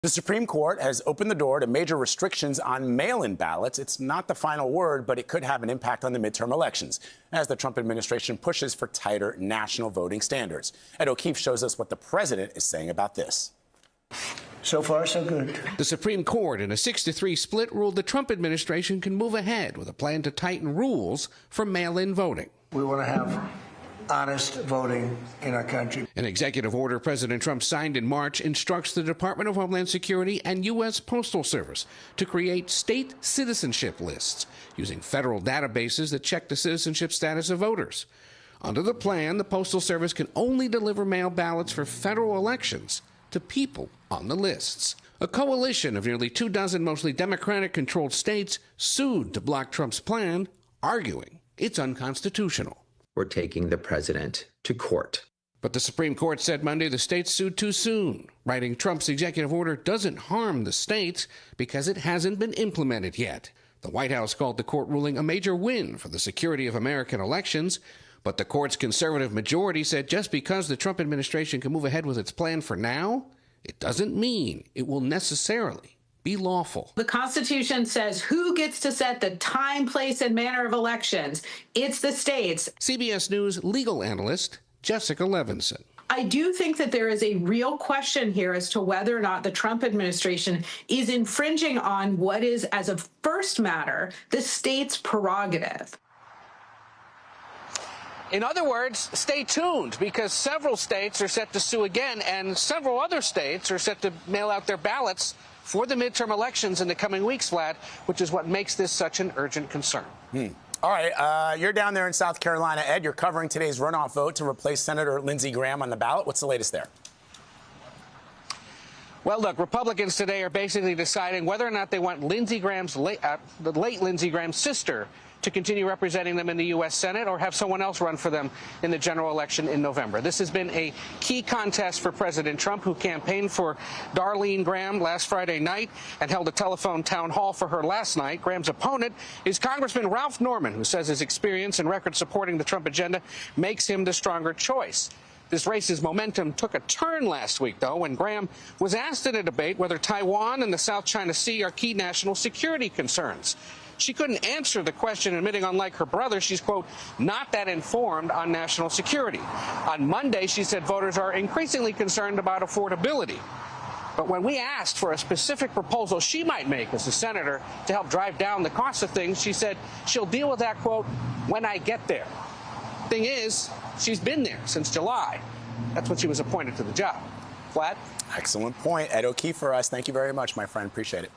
The Supreme Court has opened the door to major restrictions on mail-in ballots. It's not the final word, but it could have an impact on the midterm elections as the Trump administration pushes for tighter national voting standards. Ed O'Keefe shows us what the president is saying about this. So far, so good. The Supreme Court, in a 6-3 split, ruled the Trump administration can move ahead with a plan to tighten rules for mail-in voting. We want to have honest voting in our country. An executive order President Trump signed in March instructs the Department of Homeland Security and U.S. Postal Service to create state citizenship lists using federal databases that check the citizenship status of voters. Under the plan, the Postal Service can only deliver mail ballots for federal elections to people on the lists. A coalition of nearly 24 mostly Democratic-controlled states sued to block Trump's plan, arguing it's unconstitutional. We're taking the president to court. But the Supreme Court said Monday the states sued too soon, writing Trump's executive order doesn't harm the states because it hasn't been implemented yet. The White House called the court ruling a major win for the security of American elections, but the court's conservative majority said just because the Trump administration can move ahead with its plan for now, it doesn't mean it will necessarily be lawful. The Constitution says who gets to set the time, place, and manner of elections. It's the states. CBS News legal analyst Jessica Levinson. I do think that there is a real question here as to whether or not the Trump administration is infringing on what is, as a first matter, the state's prerogative. In other words, stay tuned, because several states are set to sue again, and several other states are set to mail out their ballots for the midterm elections in the coming weeks, Vlad, which is what makes this such an urgent concern. All right, you're down there in South Carolina, Ed. You're covering today's runoff vote to replace Senator Lindsey Graham on the ballot. What's the latest there? Well, look, Republicans today are basically deciding whether or not they want Lindsey Graham's the late Lindsey Graham's sister to continue representing them in the U.S. Senate or have someone else run for them in the general election in November. This has been a key contest for President Trump, who campaigned for Darlene Graham last Friday night and held a telephone town hall for her last night. Graham's opponent is Congressman Ralph Norman, who says his experience and record supporting the Trump agenda makes him the stronger choice. This race's momentum took a turn last week, though, when Graham was asked in a debate whether Taiwan and the South China Sea are key national security concerns. She couldn't answer the question, admitting, unlike her brother, she's, quote, not that informed on national security. On Monday, she said voters are increasingly concerned about affordability. But when we asked for a specific proposal she might make as a senator to help drive down the cost of things, she said she'll deal with that, quote, when I get there. Thing is, she's been there since July. That's when she was appointed to the job. Vlad? Excellent point. Ed O'Keefe for us. Thank you very much, my friend. Appreciate it.